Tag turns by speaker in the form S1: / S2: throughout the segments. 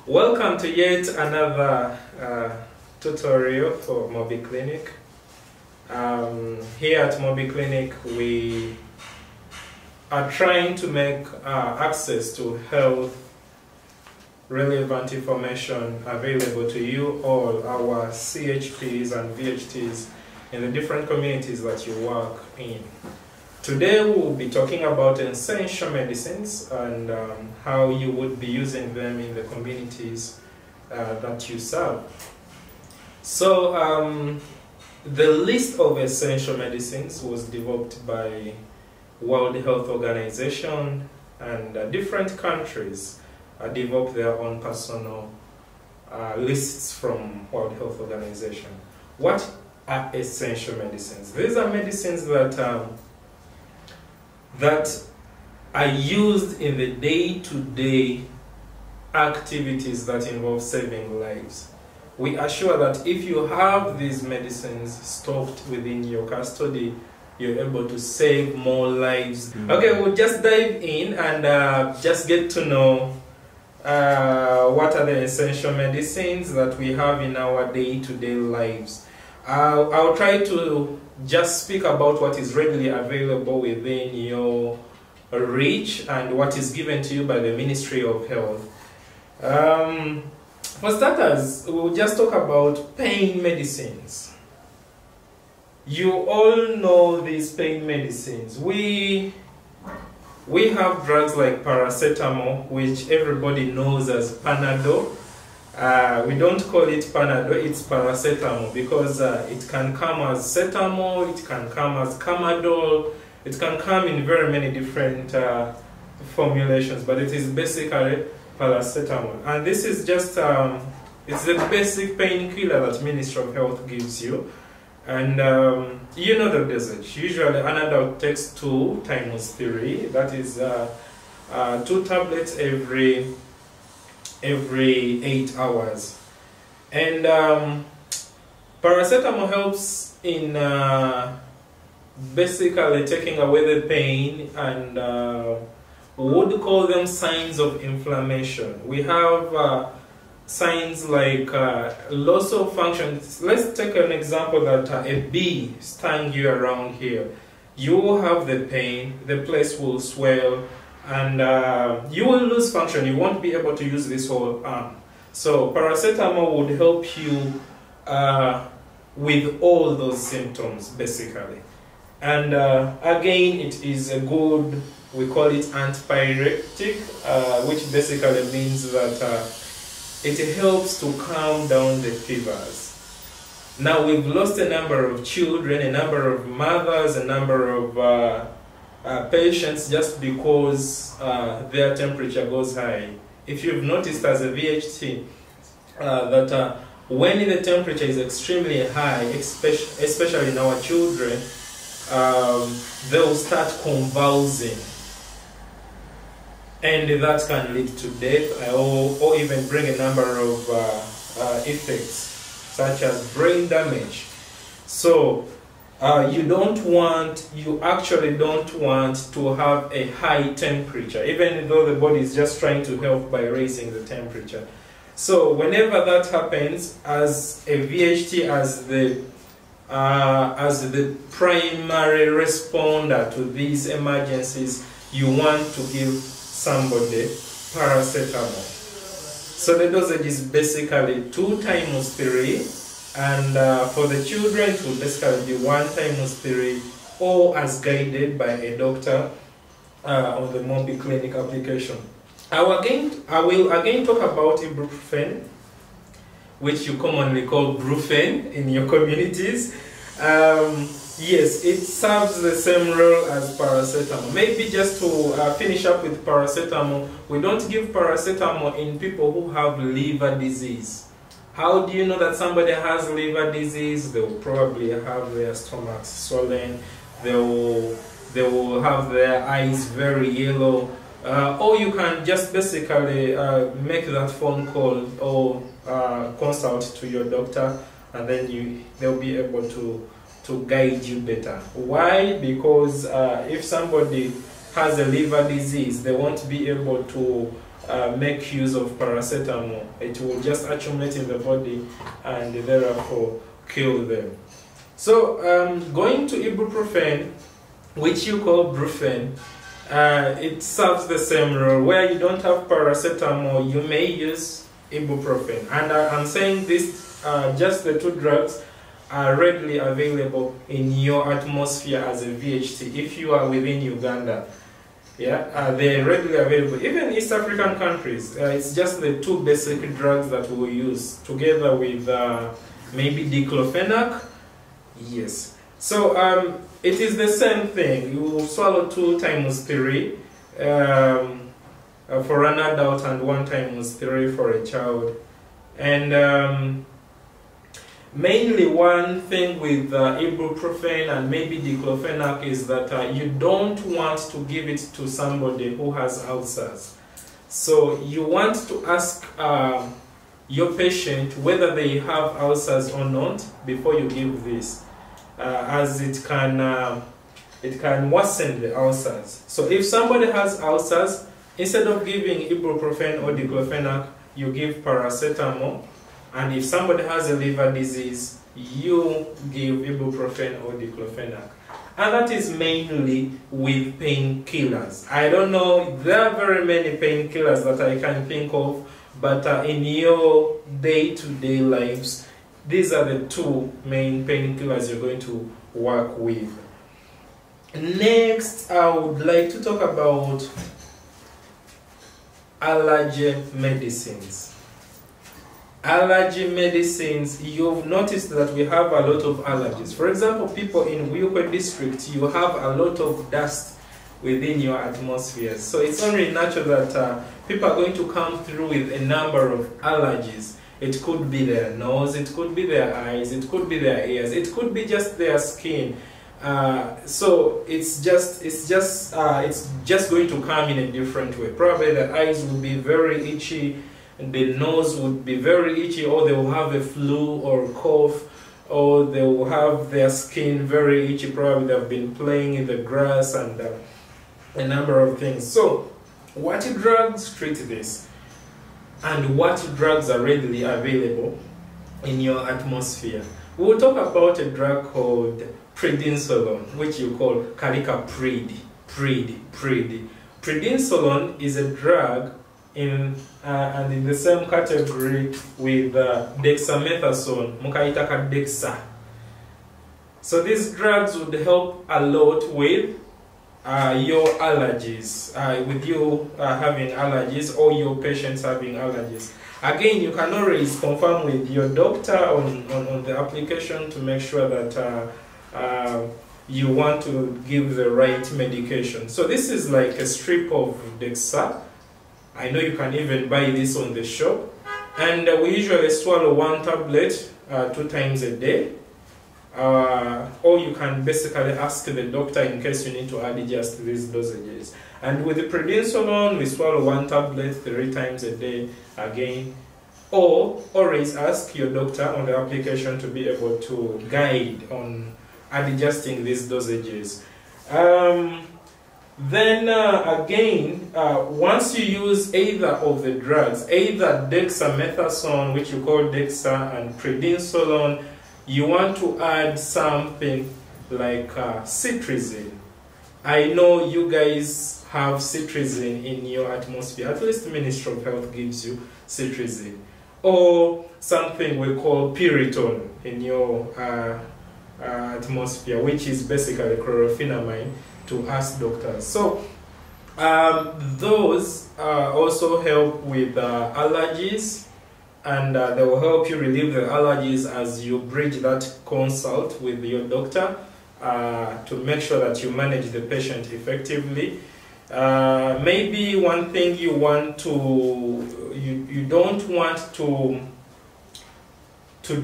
S1: Welcome to yet another tutorial for Mobi Clinic. Here at Mobi Clinic, we are trying to make access to health relevant information available to you, all our CHPs and VHTs in the different communities that you work in. Today we will be talking about essential medicines and how you would be using them in the communities that you serve. So the list of essential medicines was developed by World Health Organization, and different countries develop their own personal lists from World Health Organization. What are essential medicines? These are medicines that are used in the day-to-day activities that involve saving lives. We are sure that if you have these medicines stocked within your custody, you're able to save more lives. Okay, we'll just dive in and just get to know what are the essential medicines that we have in our day-to-day lives. I'll try to just speak about what is readily available within your reach and what is given to you by the Ministry of Health. For starters, we'll just talk about pain medicines. You all know these pain medicines. We have drugs like paracetamol, which everybody knows as Panadol. We don't call it Panadol, it's paracetamol, because it can come as cetamol, it can come as Camadol, it can come in very many different formulations, but it is basically paracetamol. And this is just, it's the basic painkiller that Ministry of Health gives you. And you know the dosage. Usually an adult takes 2 times 3, that is 2 tablets every 8 hours. And paracetamol helps in basically taking away the pain, and we would call them signs of inflammation. We have signs like loss of function. Let's take an example that a bee stung you around here. You will have the pain, the place will swell, and you will lose function. You won't be able to use this whole arm. So paracetamol would help you with all those symptoms basically. And again, it is a good, we call it antipyrectic, which basically means that it helps to calm down the fevers. Now we've lost a number of children, a number of mothers, a number of patients just because their temperature goes high. If you've noticed as a VHT that when the temperature is extremely high, especially in our children, they'll start convulsing, and that can lead to death or even bring a number of effects such as brain damage. So you actually don't want to have a high temperature, even though the body is just trying to help by raising the temperature. So whenever that happens, as a VHT, as the primary responder to these emergencies, you want to give somebody paracetamol. So the dosage is basically 2 times 3. And for the children, it will basically be 1 times 3, or as guided by a doctor on the Mobi Clinic application. I will again talk about ibuprofen, which you commonly call brufen in your communities. Yes, it serves the same role as paracetamol. Maybe just to finish up with paracetamol, we don't give paracetamol in people who have liver disease. How do you know that somebody has liver disease? They will probably have their stomachs swollen, they will have their eyes very yellow, or you can just basically make that phone call or consult to your doctor, and then they'll be able to guide you better. Why? Because if somebody has a liver disease, they won't be able to make use of paracetamol. It will just accumulate in the body and therefore kill them. So going to ibuprofen, which you call brufen, it serves the same role. Where you don't have paracetamol, you may use ibuprofen. And I'm saying this, just the two drugs are readily available in your atmosphere as a VHT if you are within Uganda. Yeah, they're readily available. Even East African countries, it's just the two basic drugs that we use together with maybe diclofenac. Yes. So it is the same thing. You will swallow 2 times 3 for an adult and 1 times 3 for a child. And mainly one thing with ibuprofen and maybe diclofenac is that you don't want to give it to somebody who has ulcers. So you want to ask your patient whether they have ulcers or not before you give this, as it can worsen the ulcers. So if somebody has ulcers, instead of giving ibuprofen or diclofenac, you give paracetamol. And if somebody has a liver disease, you give ibuprofen or diclofenac. And that is mainly with painkillers. I don't know, there are very many painkillers that I can think of, but in your day-to-day lives, these are the 2 main painkillers you're going to work with. Next, I would like to talk about allergy medicines. Allergy medicines, you've noticed that we have a lot of allergies. For example, people in Uyukwe district, you have a lot of dust within your atmosphere. So it's only natural that people are going to come through with a number of allergies. It could be their nose, it could be their eyes, it could be their ears, it could be just their skin. So it's just going to come in a different way. Probably the eyes will be very itchy, the nose would be very itchy, or they will have a flu or a cough, or they will have their skin very itchy. Probably they've been playing in the grass and a number of things. So what drugs treat this, and what drugs are readily available in your atmosphere? We'll talk about a drug called prednisolone, which you call calicaprid. Prednisolone is a drug and in the same category with dexamethasone, mukaitaka dexa. So these drugs would help a lot with your allergies, with you having allergies or your patients having allergies. Again, you can always confirm with your doctor on the application to make sure that you want to give the right medication. So this is like a strip of dexa. I know you can even buy this on the shop, and we usually swallow 1 tablet 2 times a day, or you can basically ask the doctor in case you need to add just these dosages. And with the prednisolone, we swallow 1 tablet 3 times a day again, or always ask your doctor on the application to be able to guide on adjusting these dosages. Then again, once you use either of the drugs, either dexamethasone, which you call dexa, and prednisolone, you want to add something like cetirizine. I know you guys have cetirizine in your atmosphere. At least the Ministry of Health gives you cetirizine. Or something we call pyriton in your atmosphere, which is basically chlorpheniramine to us doctors. So those also help with allergies, and they will help you relieve the allergies as you bridge that consult with your doctor to make sure that you manage the patient effectively. Maybe one thing you want to, you don't want to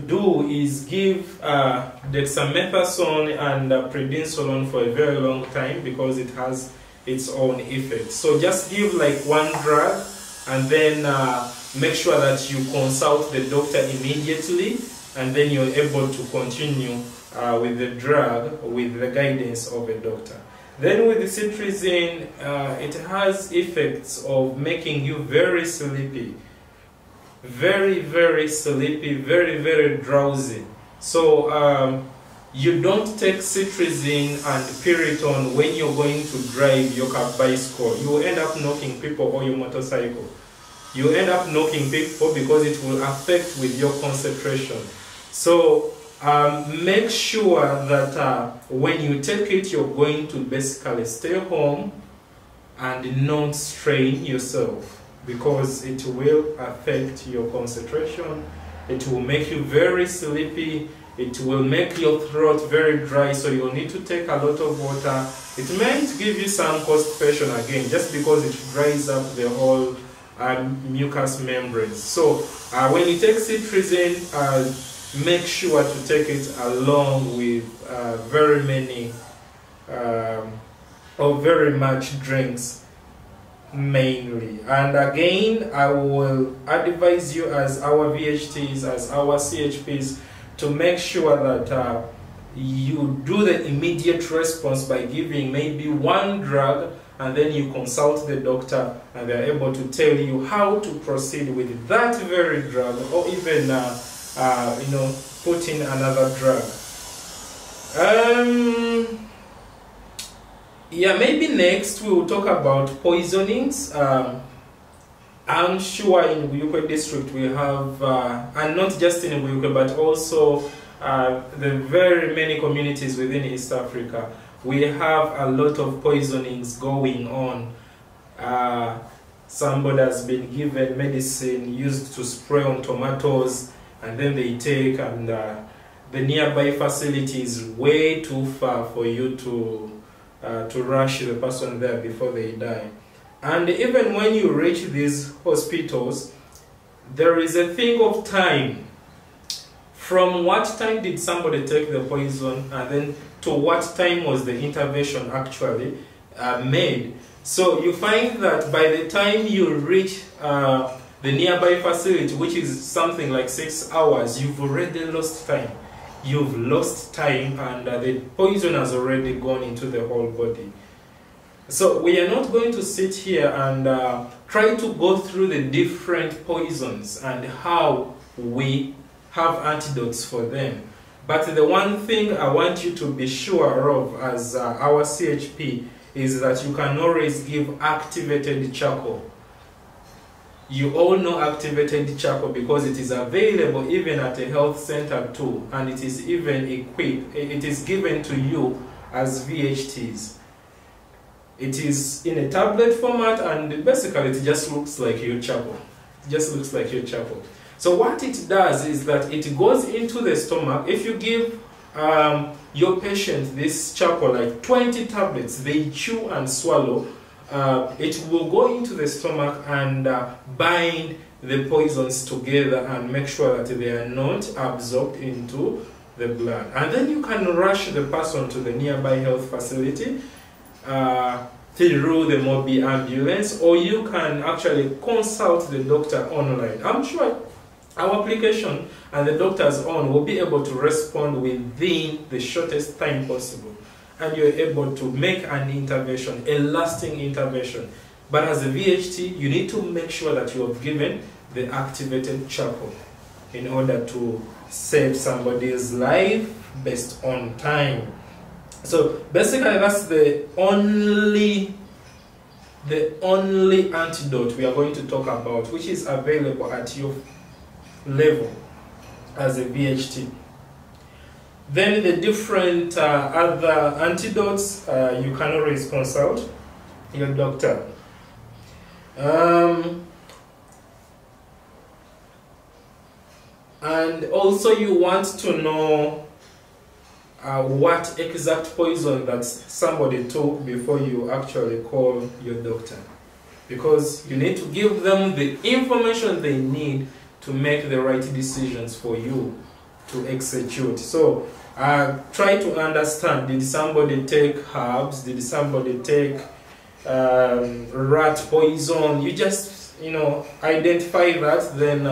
S1: do is give dexamethasone and prednisolone for a very long time, because it has its own effects. So just give like 1 drug, and then make sure that you consult the doctor immediately, and then you're able to continue with the drug with the guidance of a doctor. Then with the cetirizine, it has effects of making you very sleepy, very sleepy, very drowsy. So you don't take cetirizine and Piriton when you're going to drive your car bicycle. You will end up knocking people or your motorcycle. You end up knocking people because it will affect with your concentration. So make sure that when you take it, you're going to basically stay home and not strain yourself, because it will affect your concentration. It will make you very sleepy. It will make your throat very dry, so you'll need to take a lot of water. It might give you some constipation again, just because it dries up the whole mucous membranes. So when you take cetirizine, make sure to take it along with very many or very much drinks mainly. And again, I will advise you as our VHTs, as our CHPs, to make sure that you do the immediate response by giving maybe one drug, and then you consult the doctor and they're able to tell you how to proceed with that very drug, or even put in another drug. Yeah, maybe next we will talk about poisonings. I'm sure in Buyukwe district we have, and not just in Buyukwe, but also the very many communities within East Africa, we have a lot of poisonings going on. Somebody has been given medicine used to spray on tomatoes, and then they take, and the nearby facility is way too far for you to rush the person there before they die. And even when you reach these hospitals, there is a thing of time. From what time did somebody take the poison, and then to what time was the intervention actually made? So you find that by the time you reach the nearby facility, which is something like 6 hours, you've already lost time. You've lost time, and the poison has already gone into the whole body. So we are not going to sit here and try to go through the different poisons and how we have antidotes for them. But the one thing I want you to be sure of as our CHP is that you can always give activated charcoal. You all know activated charcoal because it is available even at a health center too, and it is even equipped, it is given to you as VHTs. It is in a tablet format, and basically it just looks like your charcoal. It just looks like your charcoal. So what it does is that it goes into the stomach. If you give your patient this charcoal, like 20 tablets, they chew and swallow, it will go into the stomach and bind the poisons together and make sure that they are not absorbed into the blood. And then you can rush the person to the nearby health facility through the mobile ambulance, or you can actually consult the doctor online. I'm sure our application and the doctor's own will be able to respond within the shortest time possible, and you're able to make an intervention, a lasting intervention. But as a VHT, you need to make sure that you have given the activated charcoal in order to save somebody's life based on time. So basically that's the only antidote we are going to talk about, which is available at your level as a VHT. Then the different other antidotes, you can always consult your doctor. And also you want to know what exact poison that somebody took before you actually call your doctor, because you need to give them the information they need to make the right decisions for you to execute. So try to understand, did somebody take herbs, did somebody take rat poison? You just identify that, then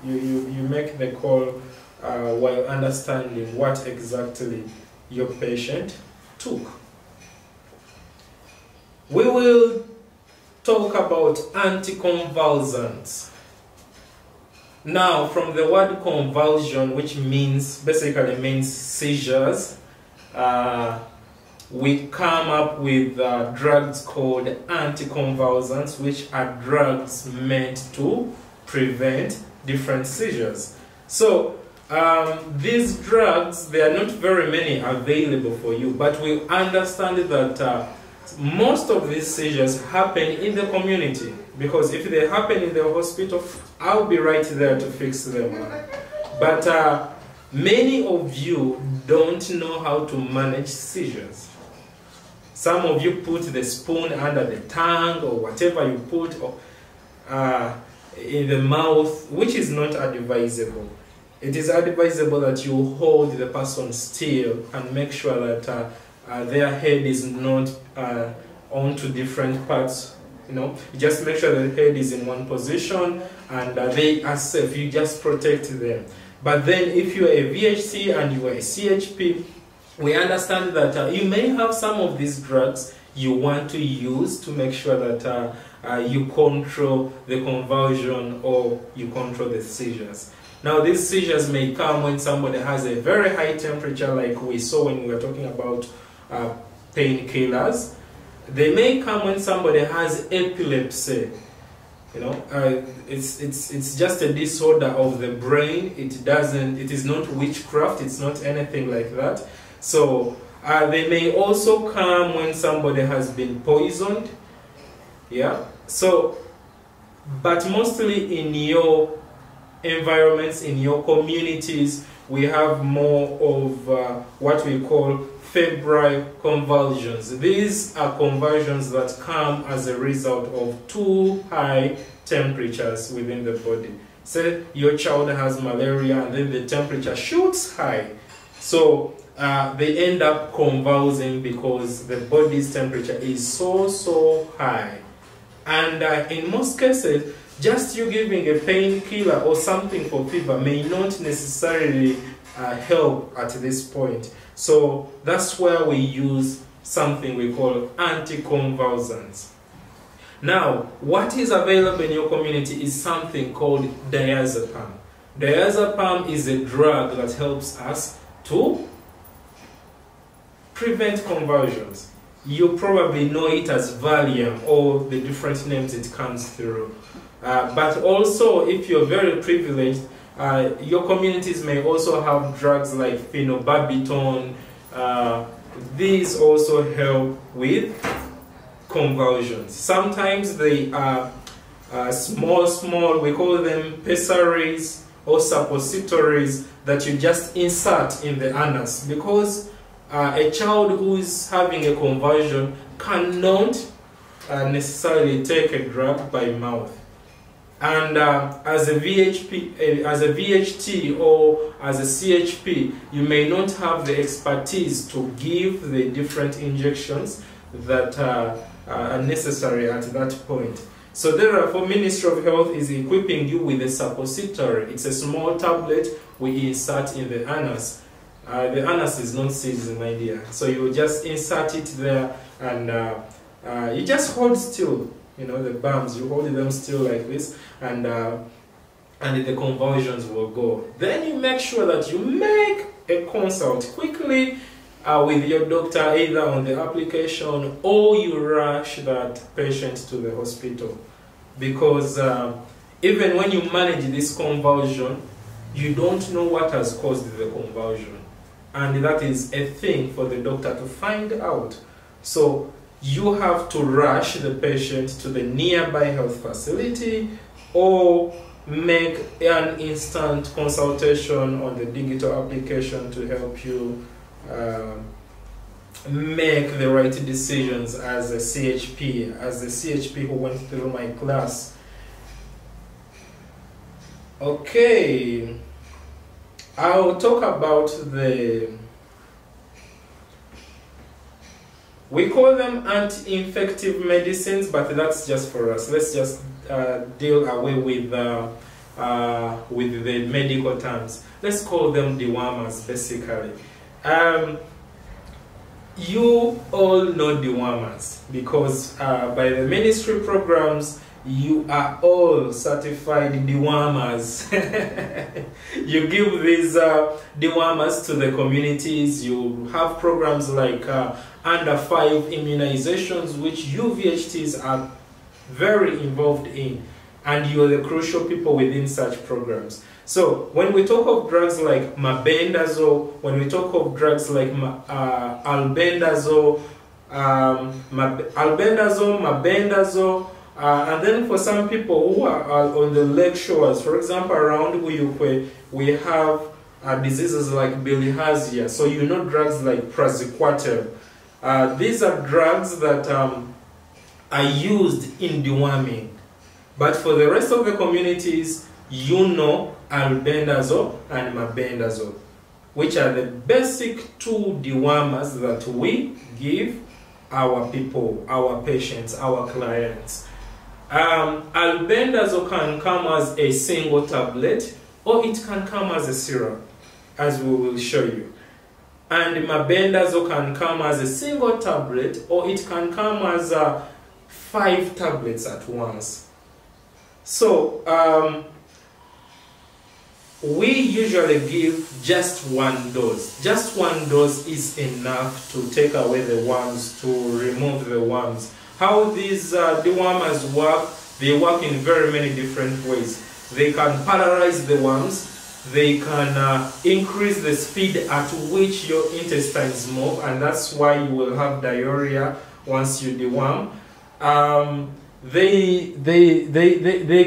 S1: you make the call while understanding what exactly your patient took. We will talk about anticonvulsants. Now, from the word convulsion, which basically means seizures, we come up with drugs called anticonvulsants, which are drugs meant to prevent different seizures. So these drugs, there are not very many available for you, but we understand that most of these seizures happen in the community, because if they happen in the hospital, I'll be right there to fix them. But many of you don't know how to manage seizures. Some of you put the spoon under the tongue or whatever you put in the mouth, which is not advisable. It is advisable that you hold the person still and make sure that their head is not onto different parts. You know, you just make sure the head is in one position and they are safe. You just protect them. But then if you're a VHC and you are a CHP, we understand that you may have some of these drugs you want to use to make sure that you control the convulsion or you control the seizures. Now, these seizures may come when somebody has a very high temperature, like we saw when we were talking about painkillers. They may come when somebody has epilepsy. You know, it's just a disorder of the brain. It is not witchcraft. It's not anything like that. So they may also come when somebody has been poisoned. Yeah. So, but mostly in your environments, in your communities, we have more of what we call febrile convulsions. These are convulsions that come as a result of too high temperatures within the body. Say your child has malaria and then the temperature shoots high. So they end up convulsing because the body's temperature is so high. And in most cases, just you giving a painkiller or something for fever may not necessarily help at this point. So that's where we use something we call anticonvulsants. Now, what is available in your community is something called diazepam. Diazepam is a drug that helps us to prevent convulsions. You probably know it as Valium or the different names it comes through. But also, if you're very privileged, your communities may also have drugs like phenobarbital. These also help with convulsions. Sometimes they are small, we call them pessaries or suppositories that you just insert in the anus, because a child who is having a convulsion cannot necessarily take a drug by mouth. And as a VHT or as a CHP, you may not have the expertise to give the different injections that are necessary at that point. So therefore, Ministry of Health is equipping you with a suppository. It's a small tablet we insert in the anus. The anus is not seized, my dear. So you just insert it there and you just hold still. You know, the bumps, you hold them still like this, and the convulsions will go. Then you make sure that you make a consult quickly with your doctor, either on the application or you rush that patient to the hospital. Because even when you manage this convulsion, you don't know what has caused the convulsion. And that is a thing for the doctor to find out. So you have to rush the patient to the nearby health facility or make an instant consultation on the digital application to help you make the right decisions as a CHP, who went through my class. Okay, I'll talk about we call them anti-infective medicines, but that's just for us. Let's just deal away with the medical terms. Let's call them dewormers, basically. You all know dewormers because by the ministry programs, you are all certified dewormers. You give these dewormers to the communities. You have programs like under 5 immunizations, which you VHTs are very involved in, and you're the crucial people within such programs. So when we talk of drugs like mebendazole, when we talk of drugs like albendazole, mebendazole, and then for some people who are on the lake shores, for example, around Uyukwe, we have diseases like bilharzia. So you know drugs like praziquantel. These are drugs that are used in deworming. But for the rest of the communities, you know albendazole and mebendazole, which are the basic 2 dewormers that we give our people, our patients, our clients. Albendazole can come as a single tablet, or it can come as a syrup, as we will show you. And mebendazole can come as a single tablet, or it can come as 5 tablets at once. So we usually give just 1 dose. Just 1 dose is enough to take away the worms, to remove the worms. How these dewormers work, they work in very many different ways. They can paralyze the worms. They can increase the speed at which your intestines move, and that's why you will have diarrhea once you deworm. They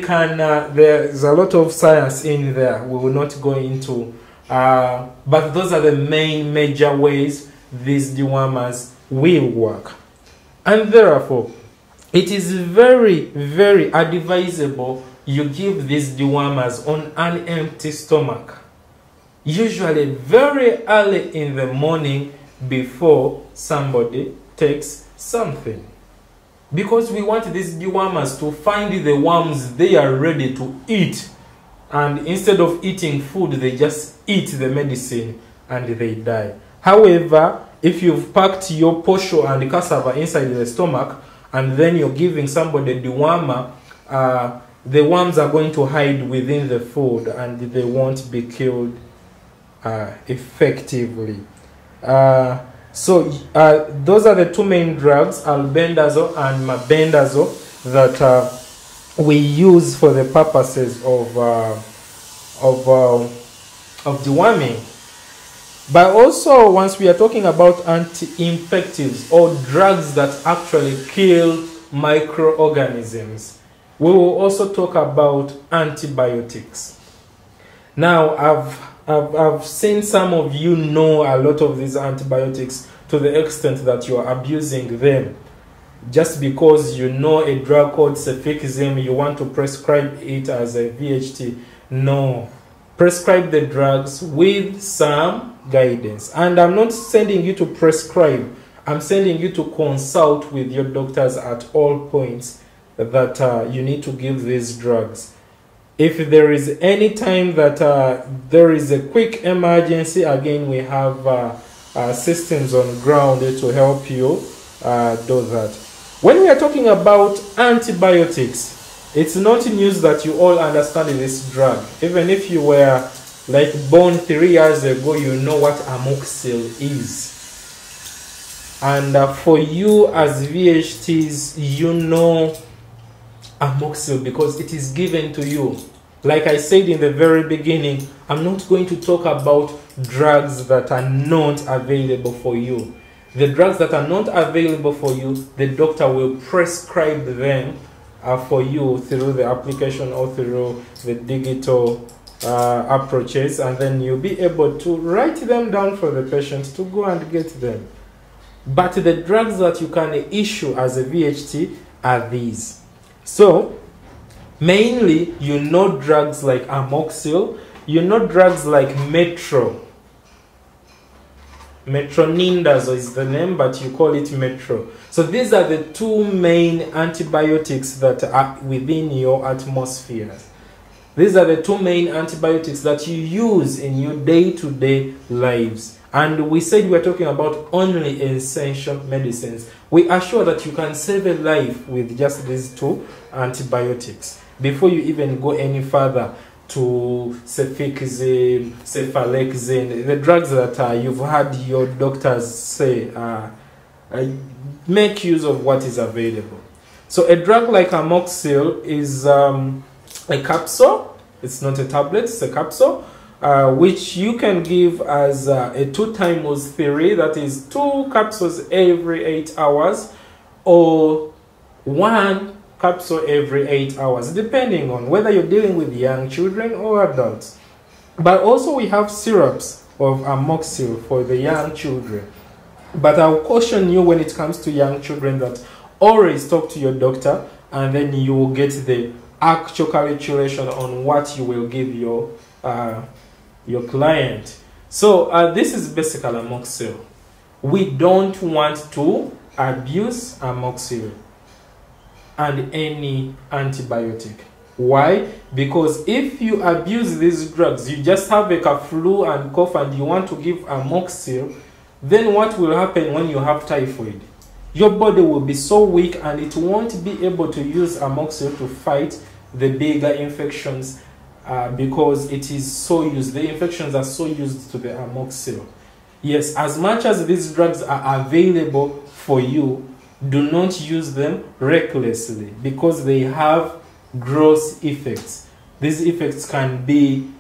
S1: can, there's a lot of science in there we will not go into, but those are the major ways these dewormers will work. And therefore, it is very, very advisable you give these dewormers on an empty stomach, usually very early in the morning before somebody takes something. Because we want these dewormers to find the worms they are ready to eat. And instead of eating food, they just eat the medicine and they die. However, if you've packed your posho and cassava inside the stomach, and then you're giving somebody dewormer, the worms are going to hide within the food and they won't be killed effectively. So those are the 2 main drugs, albendazole and mebendazole, that we use for the purposes of deworming. But also, once we are talking about anti-infectives or drugs that actually kill microorganisms, we will also talk about antibiotics. Now, I've seen some of you know a lot of these antibiotics to the extent that you are abusing them. Just because you know a drug called cefixime, you want to prescribe it as a VHT. No. Prescribe the drugs with some guidance. And I'm not sending you to prescribe. I'm sending you to consult with your doctors at all points that you need to give these drugs. If there is any time that there is a quick emergency, again, we have systems on ground to help you do that. When we are talking about antibiotics, it's not news that you all understand this drug. Even if you were like born 3 years ago, you know what amoxicillin is. And for you as VHTs, you know amoxicillin because it is given to you. Like I said in the very beginning, I'm not going to talk about drugs that are not available for you. The drugs that are not available for you, the doctor will prescribe them for you through the application or through the digital approaches, and then you'll be able to write them down for the patient to go and get them. But the drugs that you can issue as a VHT are these. So, mainly, you know drugs like amoxicillin, you know drugs like metronidazole is the name, but you call it metro. So these are the 2 main antibiotics that are within your atmosphere. These are the 2 main antibiotics that you use in your day-to-day lives. And we said we're talking about only essential medicines. We are sure that you can save a life with just these 2 antibiotics before you even go any further to cefixime, cephalexin, the drugs that you've had your doctors say make use of what is available. So a drug like amoxicillin is a capsule. It's not a tablet, it's a capsule, which you can give as a 2 times 3, that is 2 capsules every 8 hours, or 1 capsule every 8 hours, depending on whether you're dealing with young children or adults. But also we have syrups of amoxicillin for the young children. But I'll caution you when it comes to young children that always talk to your doctor, and then you will get the actual calculation on what you will give your client. So this is basically amoxicillin. We don't want to abuse amoxicillin and any antibiotic. Why? Because if you abuse these drugs, you just have a flu and cough and you want to give amoxicillin, then what will happen when you have typhoid? Your body will be so weak and it won't be able to use amoxicillin to fight the bigger infections because it is so used. The infections are so used to the amoxicillin. Yes, as much as these drugs are available for you, do not use them recklessly because they have gross effects. These effects can be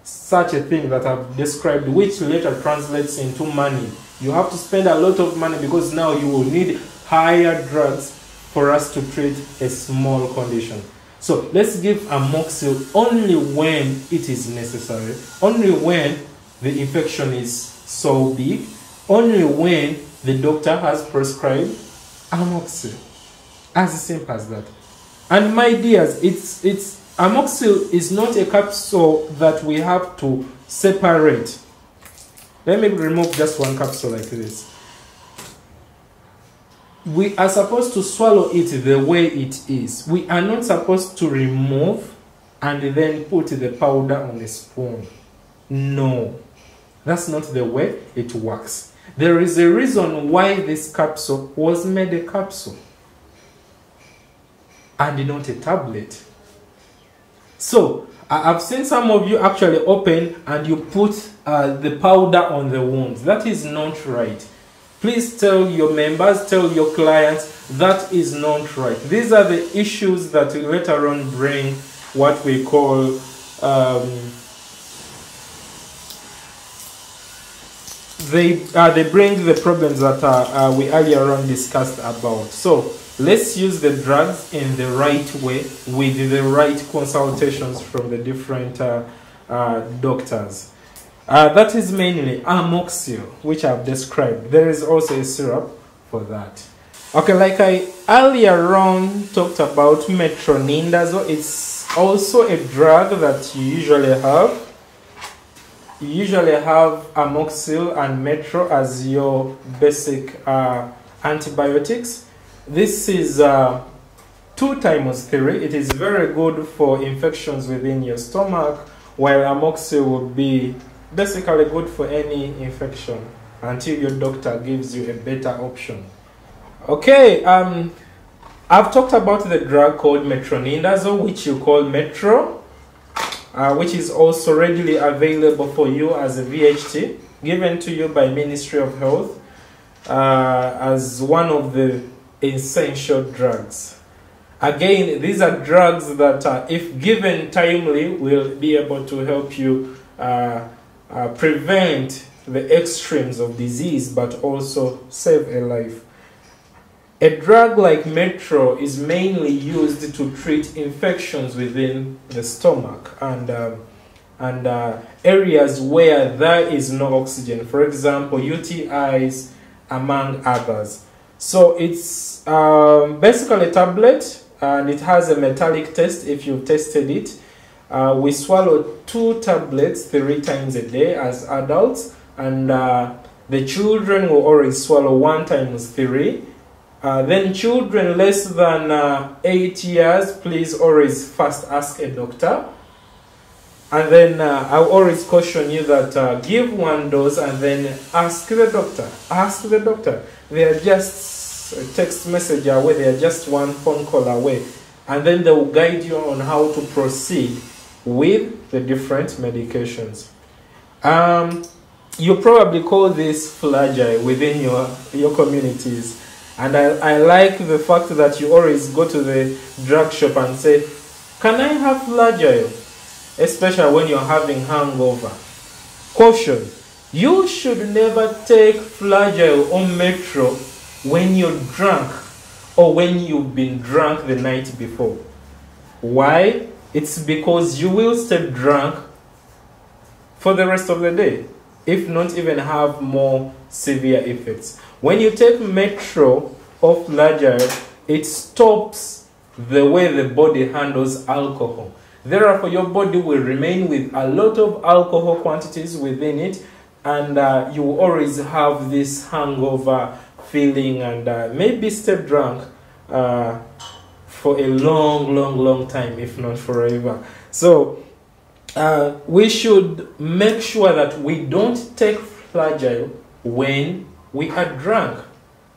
S1: such a thing that I've described, which later translates into money. You have to spend a lot of money because now you will need higher drugs for us to treat a small condition. So let's give amoxicillin only when it is necessary, only when the infection is so big, only when the doctor has prescribed amoxicillin. As simple as that. And my dears, amoxicillin is not a capsule that we have to separate. Let me remove just one capsule like this. We are supposed to swallow it the way it is. We are not supposed to remove and then put the powder on a spoon. No, that's not the way it works. There is a reason why this capsule was made a capsule and not a tablet. So I've seen some of you actually open and you put the powder on the wounds. That is not right. Please tell your members, tell your clients, that is not right. These are the issues that later on bring what we call they bring the problems that we earlier on discussed about. So let's use the drugs in the right way with the right consultations from the different doctors. That is mainly amoxicillin, which I've described. There is also a syrup for that. Okay, like I earlier on talked about metronidazole, it's also a drug that you usually have. You usually have amoxicillin and metro as your basic antibiotics. This is 2 times 3. It is very good for infections within your stomach, while amoxicillin would be basically good for any infection until your doctor gives you a better option. Okay, I've talked about the drug called metronidazole, which you call Metro, which is also readily available for you as a VHT, given to you by Ministry of Health as one of the essential drugs. Again, these are drugs that, if given timely, will be able to help you prevent the extremes of disease, but also save a life. A drug like Metro is mainly used to treat infections within the stomach and areas where there is no oxygen. For example, UTIs, among others. So it's basically a tablet, and it has a metallic taste if you've tasted it. We swallow 2 tablets 3 times a day as adults, and the children will always swallow 1 times 3. Then children less than 8 years, please always first ask a doctor. And then I always caution you that give one dose and then ask the doctor. Ask the doctor. They are just a text message away. They are just one phone call away. And then they will guide you on how to proceed with the different medications. You probably call this flagile within your communities. And I like the fact that you always go to the drug shop and say, can I have flagile? Especially when you're having hangover. Caution, you should never take flagile or metro when you're drunk or when you've been drunk the night before. Why? It's because you will stay drunk for the rest of the day, if not even have more severe effects. When you take metro or flagile, it stops the way the body handles alcohol. Therefore, your body will remain with a lot of alcohol quantities within it, and you will always have this hangover feeling and maybe stay drunk for a long time, if not forever. So, we should make sure that we don't take flagile when we are drunk.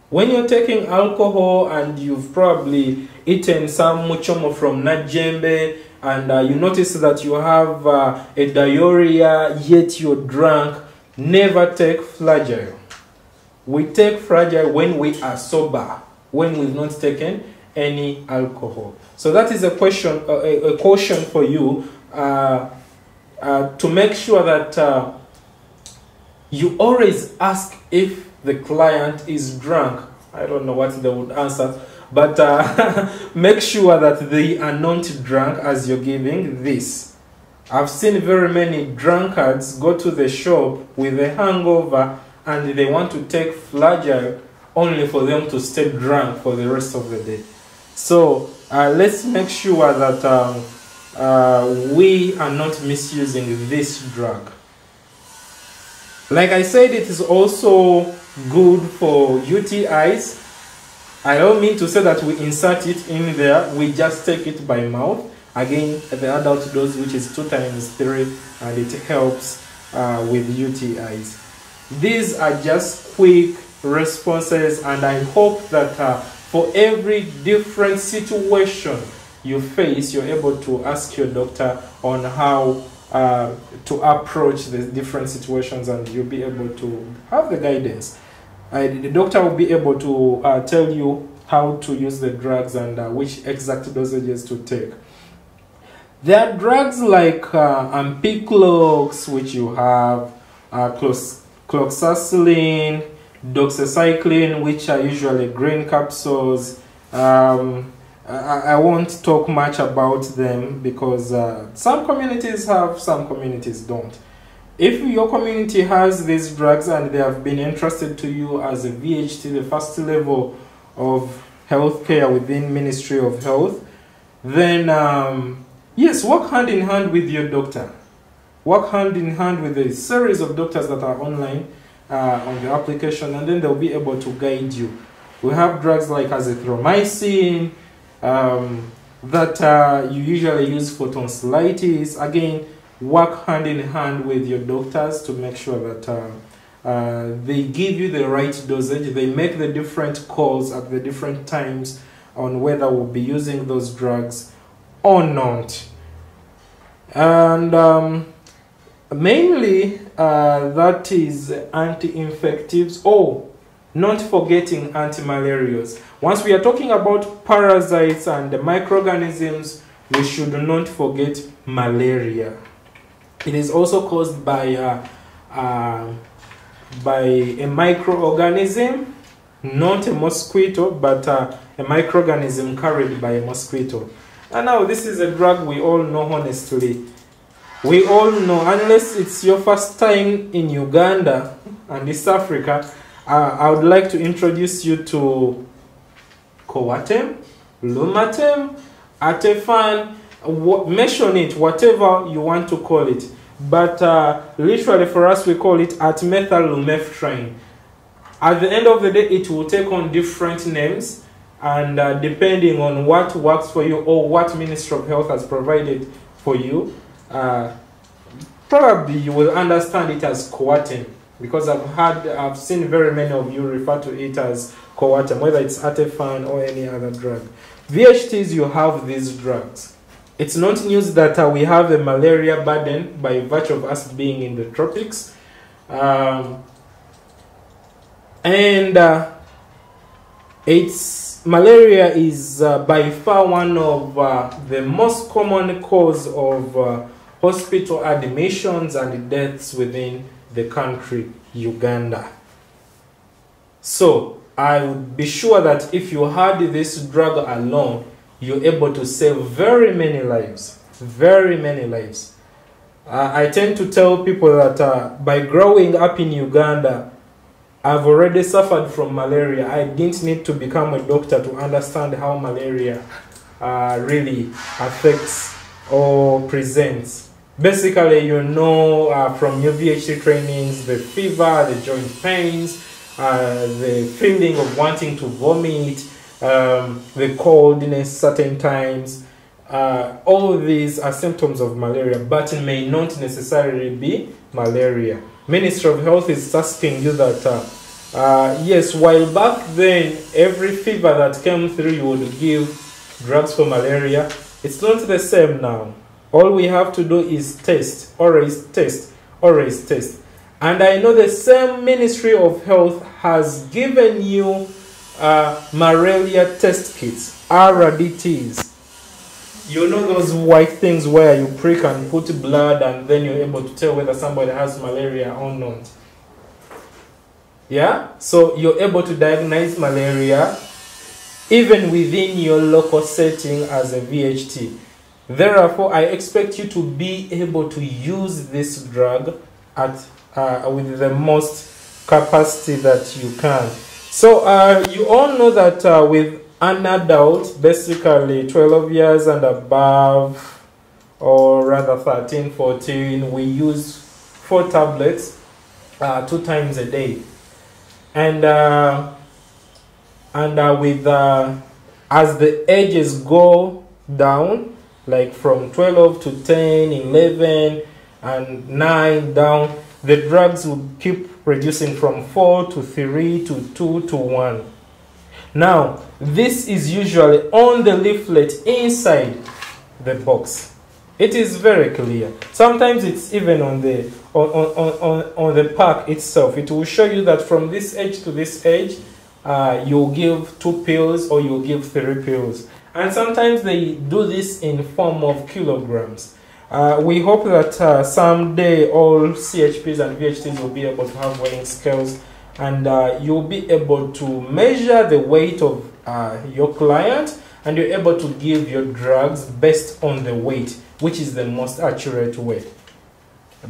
S1: When you're taking alcohol and you've probably eaten some muchomo from Najembe, and you notice that you have a diarrhea, yet you're drunk, never take flagile. We take flagile when we are sober, when we've not taken any alcohol. So that is a caution for you to make sure that you always ask if the client is drunk. I don't know what they would answer, but make sure that they are not drunk as you're giving this. I've seen very many drunkards go to the shop with a hangover and they want to take flagile only for them to stay drunk for the rest of the day. So let's make sure that we are not misusing this drug. Like I said, it is also good for UTIs. I don't mean to say that we insert it in there, we just take it by mouth. Again, the adult dose, which is 2 times 3, and it helps with UTIs. These are just quick responses, and I hope that for every different situation you face, you're able to ask your doctor on how to approach the different situations, and you'll be able to have the guidance. The doctor will be able to tell you how to use the drugs and which exact dosages to take. There are drugs like Ampiclox, which you have, cloxacillin, doxycycline, which are usually green capsules. I won't talk much about them because some communities have, some communities don't. If your community has these drugs and they have been entrusted to you as a VHT, the first level of healthcare within Ministry of Health, then yes, work hand in hand with your doctor. Work hand in hand with a series of doctors that are online on the application, and then they'll be able to guide you. We have drugs like azithromycin that you usually use for tonsillitis. Again, work hand in hand with your doctors to make sure that they give you the right dosage. They make the different calls at the different times on whether we'll be using those drugs or not. And mainly that is anti-infectives, or not forgetting anti-malarials. Once we are talking about parasites and the microorganisms, we should not forget malaria. It is also caused by a microorganism, not a mosquito, but a microorganism carried by a mosquito. And now this is a drug we all know, honestly. We all know, unless it's your first time in Uganda and East Africa, I would like to introduce you to Coartem, Lumatem, Atefan, mention it, whatever you want to call it. But literally for us, we call it artemethyl-lumefantrine. At the end of the day, it will take on different names, and depending on what works for you or what Ministry of Health has provided for you, probably you will understand it as Coartem, because I've seen very many of you refer to it as Coartem, whether it's Artefan or any other drug. VHTs, you have these drugs. It's not news that we have a malaria burden by virtue of us being in the tropics. Malaria is by far one of the most common cause of hospital admissions and deaths within the country, Uganda. So I would be sure that if you had this drug alone, you're able to save very many lives. Very many lives. I tend to tell people that by growing up in Uganda, I've already suffered from malaria. I didn't need to become a doctor to understand how malaria really affects or presents. Basically, you know from your VHT trainings, the fever, the joint pains, the feeling of wanting to vomit, the coldness certain times. All these are symptoms of malaria, but it may not necessarily be malaria. Ministry of Health is asking you that, yes, while back then, every fever that came through, you would give drugs for malaria. It's not the same now. All we have to do is test, always test, always test. And I know the same Ministry of Health has given you malaria test kits, RDTs. You know those white things where you prick and put blood and then you're able to tell whether somebody has malaria or not. Yeah? So you're able to diagnose malaria even within your local setting as a VHT. Therefore, I expect you to be able to use this drug at with the most capacity that you can. So you all know that with an adult, basically 12 years and above, or rather 13, 14, we use 4 tablets 2 times a day. And with as the ages go down, like from 12 to 10, 11, and 9 down, the drugs will keep reducing from 4 to 3 to 2 to 1. Now, this is usually on the leaflet inside the box. It is very clear. Sometimes it's even on the pack itself. It will show you that from this age to this age, you'll give 2 pills or you'll give 3 pills. And sometimes they do this in form of kilograms. We hope that someday all CHPs and VHTs will be able to have weighing scales, and you'll be able to measure the weight of your client, and you're able to give your drugs based on the weight, which is the most accurate way.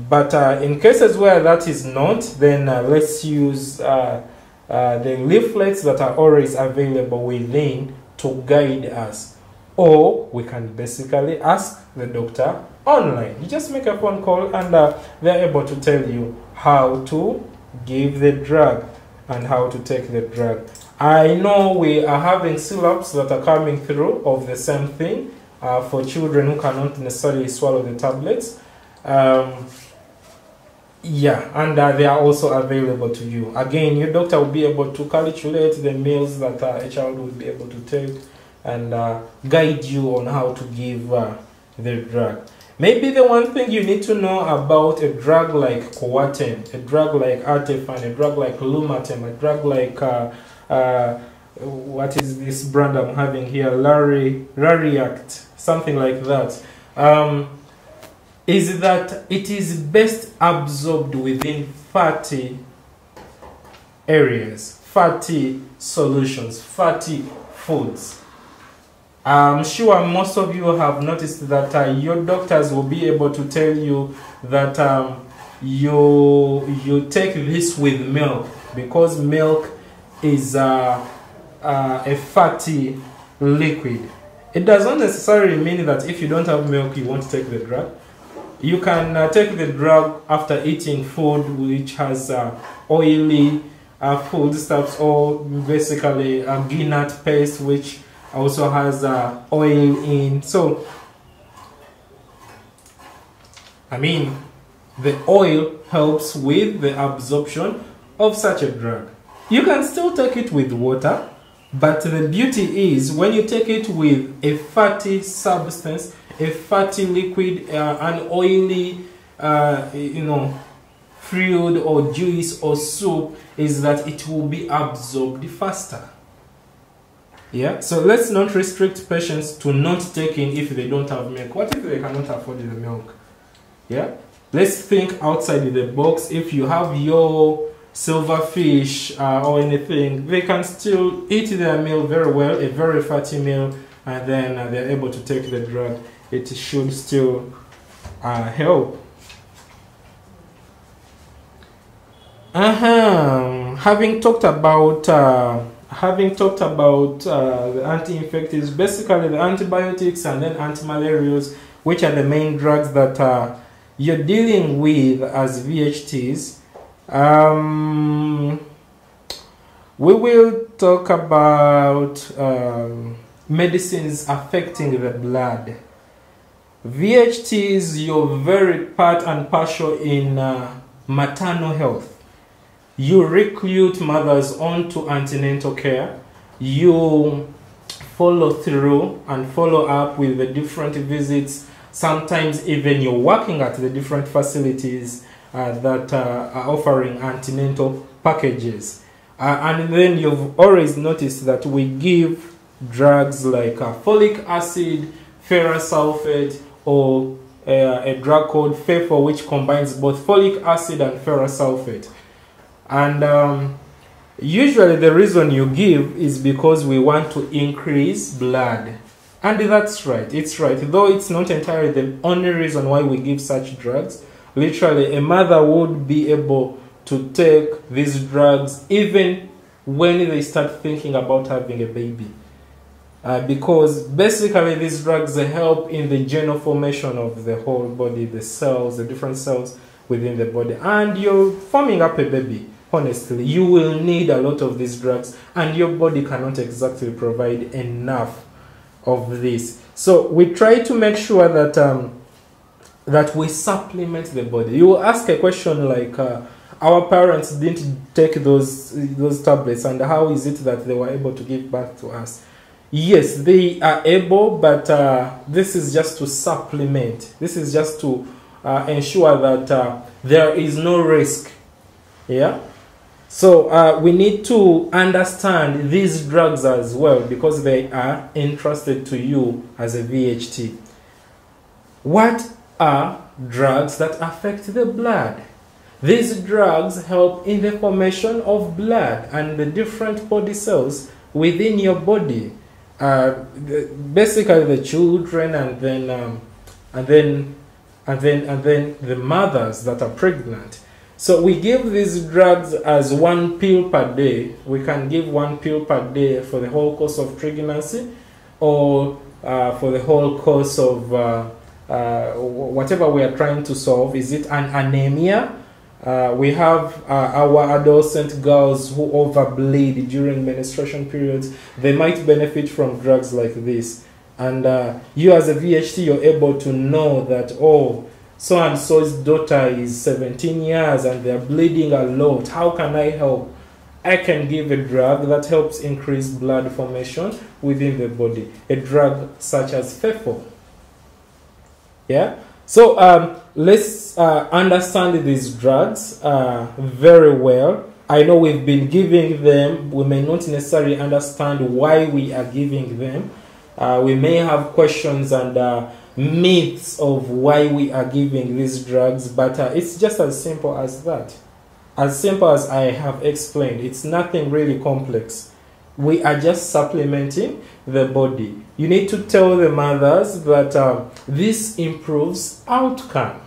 S1: But in cases where that is not, then let's use the leaflets that are always available within to guide us. Or we can basically ask the doctor online. You just make a phone call and they're able to tell you how to give the drug and how to take the drug. I know we are having syrups that are coming through of the same thing for children who cannot necessarily swallow the tablets. Yeah, and they are also available to you. Again, your doctor will be able to calculate the meals that a child will be able to take and guide you on how to give the drug. Maybe the one thing you need to know about a drug like Coartem, a drug like Artefan, a drug like Lumatem, a drug like what is this brand I'm having here, Lariact, something like that, is that it is best absorbed within fatty areas, fatty solutions, fatty foods. I'm sure most of you have noticed that your doctors will be able to tell you that you take this with milk, because milk is a fatty liquid. It does not necessarily mean that if you don't have milk you won't take the drug. You can take the drug after eating food which has oily foodstuffs, or basically a peanut paste which also has oil in. So I mean, the oil helps with the absorption of such a drug. You can still take it with water, but the beauty is when you take it with a fatty substance, a fatty liquid, an oily, fluid or juice or soup, is that it will be absorbed faster. Yeah, so let's not restrict patients to not taking if they don't have milk. What if they cannot afford the milk? Yeah, let's think outside the box. If you have your silverfish or anything, they can still eat their meal very well, a very fatty meal, and then they're able to take the drug. It should still help. Having talked about the anti-infectives, basically the antibiotics and then antimalarials, which are the main drugs that you're dealing with as VHTs. We will talk about medicines affecting the blood. VHTs, you're very part and partial in maternal health. You recruit mothers onto antenatal care. You follow through and follow up with the different visits. Sometimes even you're working at the different facilities that are offering antenatal packages. And then you've always noticed that we give drugs like folic acid, ferrous sulfate, or a drug called FEFO, which combines both folic acid and ferrous sulfate. And usually the reason you give is because we want to increase blood. And that's right, it's right. Though it's not entirely the only reason why we give such drugs. Literally, a mother would be able to take these drugs even when they start thinking about having a baby. Because basically these drugs help in the genome formation of the whole body, the cells, the different cells within the body. And you're forming up a baby. Honestly, you will need a lot of these drugs, and your body cannot exactly provide enough of this. So we try to make sure that that we supplement the body. You will ask a question like, our parents didn't take those tablets, and how is it that they were able to give birth to us? Yes, they are able, but this is just to supplement. This is just to ensure that there is no risk. Yeah. So we need to understand these drugs as well, because they are entrusted to you as a VHT. What are drugs that affect the blood? These drugs help in the formation of blood and the different body cells within your body. Basically the children, and then the mothers that are pregnant. So we give these drugs as 1 pill per day. We can give 1 pill per day for the whole course of pregnancy, or for the whole course of whatever we are trying to solve. Is it an anemia? We have our adolescent girls who overbleed during menstruation periods. They might benefit from drugs like this. And you as a VHT, you're able to know that, oh, so-and-so's daughter is 17 years and they're bleeding a lot. How can I help? I can give a drug that helps increase blood formation within the body. A drug such as FEFO. Yeah? So let's understand these drugs very well. I know we've been giving them. We may not necessarily understand why we are giving them. We may have questions and myths of why we are giving these drugs, but it's just as simple as that. As simple as I have explained. It's nothing really complex. We are just supplementing the body. You need to tell the mothers that this improves outcome.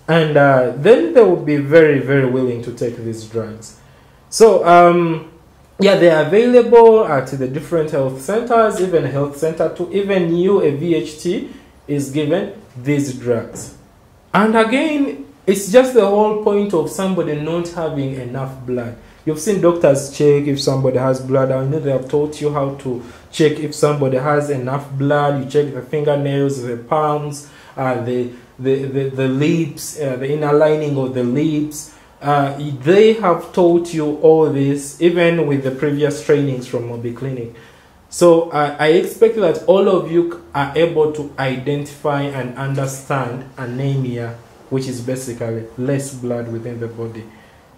S1: And then they will be very, very willing to take these drugs. So, yeah, they are available at the different health centers, even a health center too. Even you, a VHT, is given these drugs. And again, it's just the whole point of somebody not having enough blood. You've seen doctors check if somebody has blood. I know they have taught you how to check if somebody has enough blood. You check the fingernails, the palms, the the lips, the inner lining of the lips. They have taught you all this, even with the previous trainings from Mobi Clinic. So I expect that all of you are able to identify and understand anemia, which is basically less blood within the body.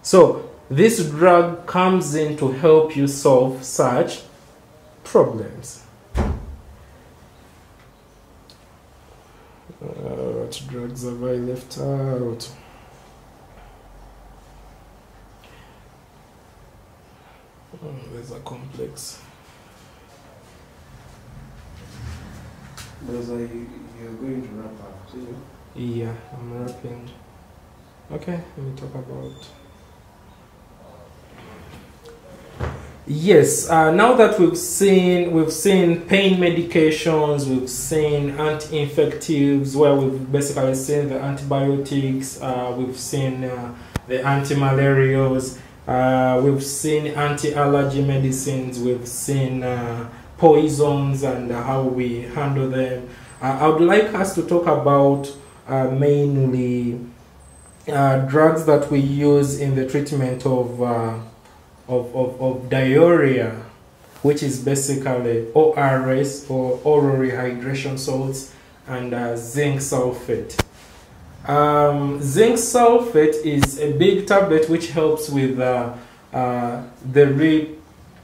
S1: So this drug comes in to help you solve such problems. What drugs have I left out? Oh, there's a complex.
S2: Those are you're going to wrap up, see?
S1: Yeah, I'm wrapping. Okay, let me talk about. Yes, now that we've seen pain medications, we've seen anti-infectives, where we've basically seen the antibiotics, we've seen the anti-malarials, we've seen anti-allergy medicines, we've seen poisons and how we handle them. I would like us to talk about mainly drugs that we use in the treatment of diarrhea, which is basically ORS, or oral rehydration salts, and zinc sulfate. Zinc sulfate is a big tablet which helps with the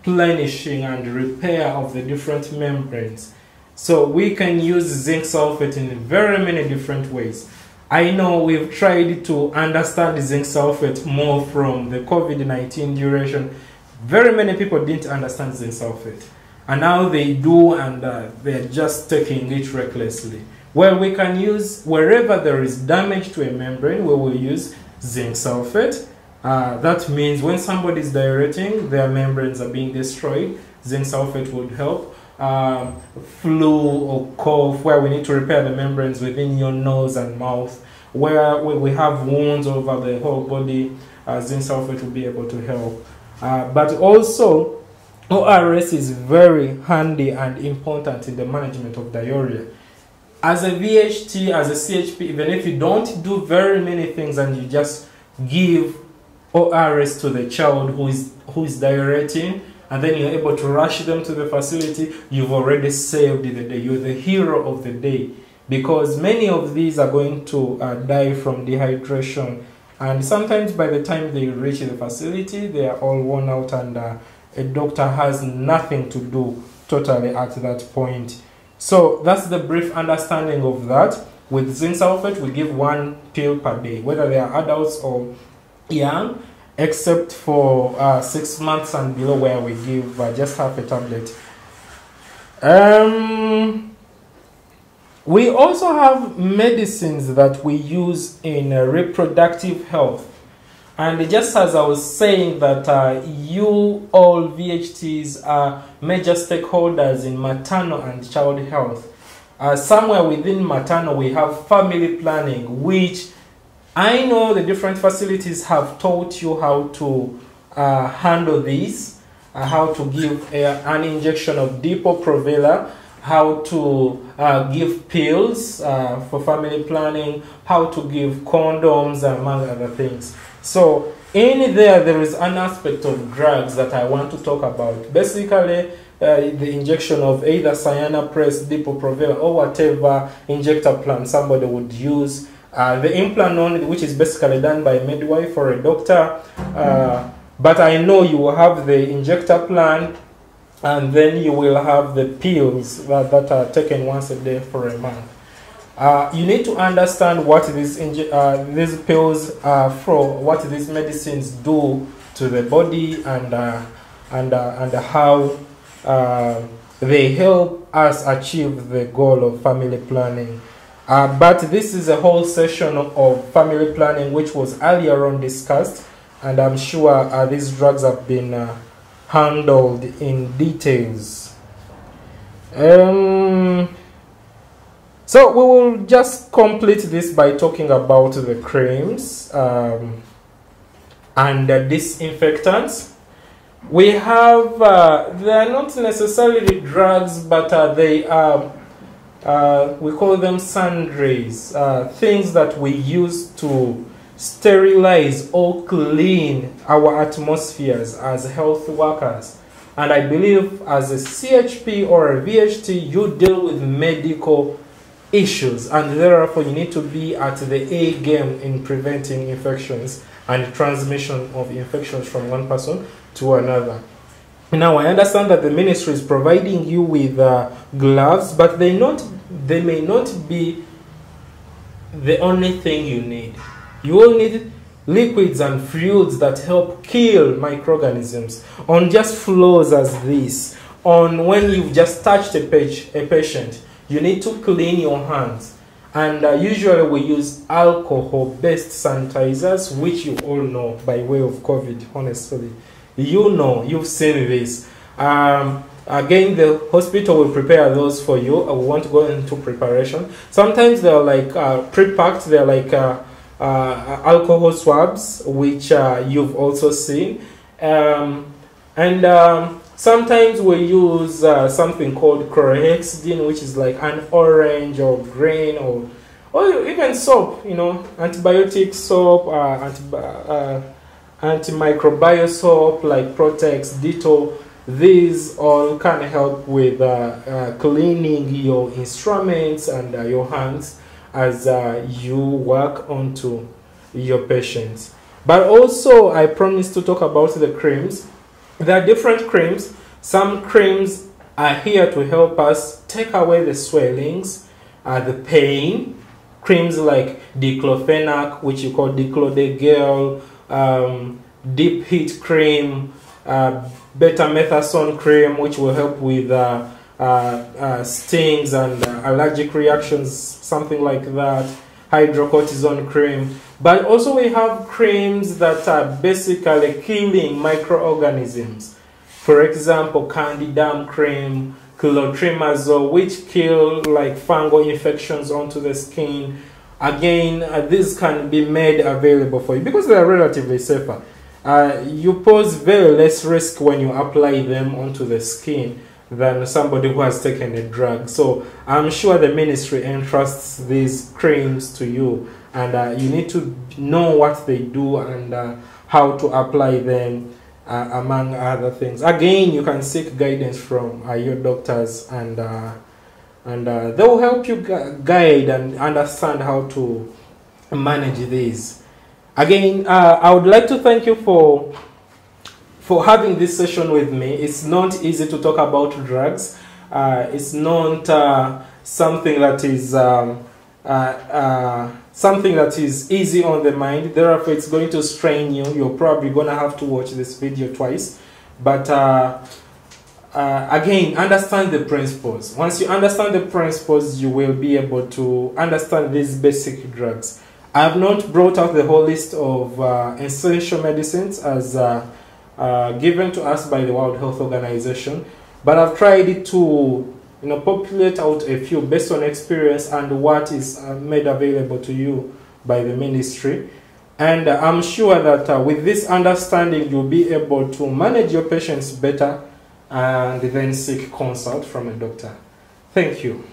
S1: replenishing and repair of the different membranes. So we can use zinc sulfate in very many different ways. I know we've tried to understand zinc sulfate more from the COVID-19 duration. Very many people didn't understand zinc sulfate, and now they do, and they're just taking it recklessly. Where we can use, wherever there is damage to a membrane, we will use zinc sulfate. That means when somebody is diureting, their membranes are being destroyed, zinc sulfate would help. Flu or cough, where we need to repair the membranes within your nose and mouth, where we have wounds over the whole body, zinc sulfate will be able to help. But also, ORS is very handy and important in the management of diarrhea. As a VHT, as a CHP, even if you don't do very many things and you just give ORS to the child who is diureting, and then you're able to rush them to the facility, you've already saved the day. You're the hero of the day, because many of these are going to die from dehydration, and sometimes by the time they reach the facility, they are all worn out, and a doctor has nothing to do totally at that point. So that's the brief understanding of that. With zinc sulfate, we give 1 pill per day, whether they are adults or young, except for 6 months and below, where we give just half a tablet. We also have medicines that we use in reproductive health. And just as I was saying that you all VHTs are major stakeholders in maternal and child health, somewhere within maternal we have family planning, which I know the different facilities have taught you how to handle this, how to give an injection of Depo-Provera, how to give pills for family planning, how to give condoms, among other things. So in there is an aspect of drugs that I want to talk about. Basically, the injection of either Cyanopress, Depo-Provera, or whatever injector plan somebody would use. The implant, which is basically done by a midwife or a doctor. But I know you will have the injector plan, and then you will have the pills that are taken once a day for a month. You need to understand what these pills are for, what these medicines do to the body, and how they help us achieve the goal of family planning. But this is a whole session of family planning, which was earlier on discussed, and I'm sure these drugs have been handled in details. So we will just complete this by talking about the creams and disinfectants. We have, they are not necessarily drugs, but they are we call them sundries, things that we use to sterilize or clean our atmospheres as health workers. And I believe as a CHP or a VHT, you deal with medical issues, and therefore you need to be at the A game in preventing infections and transmission of infections from one person to another. Now, I understand that the ministry is providing you with gloves, but they may not be the only thing you need. You will need liquids and fluids that help kill microorganisms on just floors as this. On when you've just touched a patient, you need to clean your hands. And usually we use alcohol-based sanitizers, which you all know by way of COVID, honestly. You know, you've seen this. Again, the hospital will prepare those for you. I want to go into preparation. Sometimes they're like pre-packed, they're like alcohol swabs, which you've also seen. Sometimes we use something called chlorhexidine, which is like an orange or green or even soap, you know, antibiotic soap, antimicrobial soap like Protex, Dettol. These all can help with cleaning your instruments and your hands as you work onto your patients. But also, I promised to talk about the creams. There are different creams. Some creams are here to help us take away the swellings, the pain. Creams like diclofenac, which you call Diclodegel, deep heat cream, betamethasone cream, which will help with stings and allergic reactions, something like that, hydrocortisone cream. But also we have creams that are basically killing microorganisms. For example, Candidam cream, clotrimazole, which kill like fungal infections onto the skin. Again, these can be made available for you because they are relatively safer. You pose very less risk when you apply them onto the skin than somebody who has taken a drug. So I'm sure the ministry entrusts these creams to you, and you need to know what they do and how to apply them, among other things. Again, you can seek guidance from your doctors, and they will help you guide and understand how to manage these. Again, I would like to thank you for having this session with me. It's not easy to talk about drugs. It's not something that is easy on the mind. Therefore, it's going to strain you. You're probably going to have to watch this video twice. But again, understand the principles. Once you understand the principles, you will be able to understand these basic drugs. I have not brought out the whole list of essential medicines as given to us by the World Health Organization, but I've tried to populate out a few based on experience and what is made available to you by the ministry. And I'm sure that with this understanding, you'll be able to manage your patients better and then seek consult from a doctor. Thank you.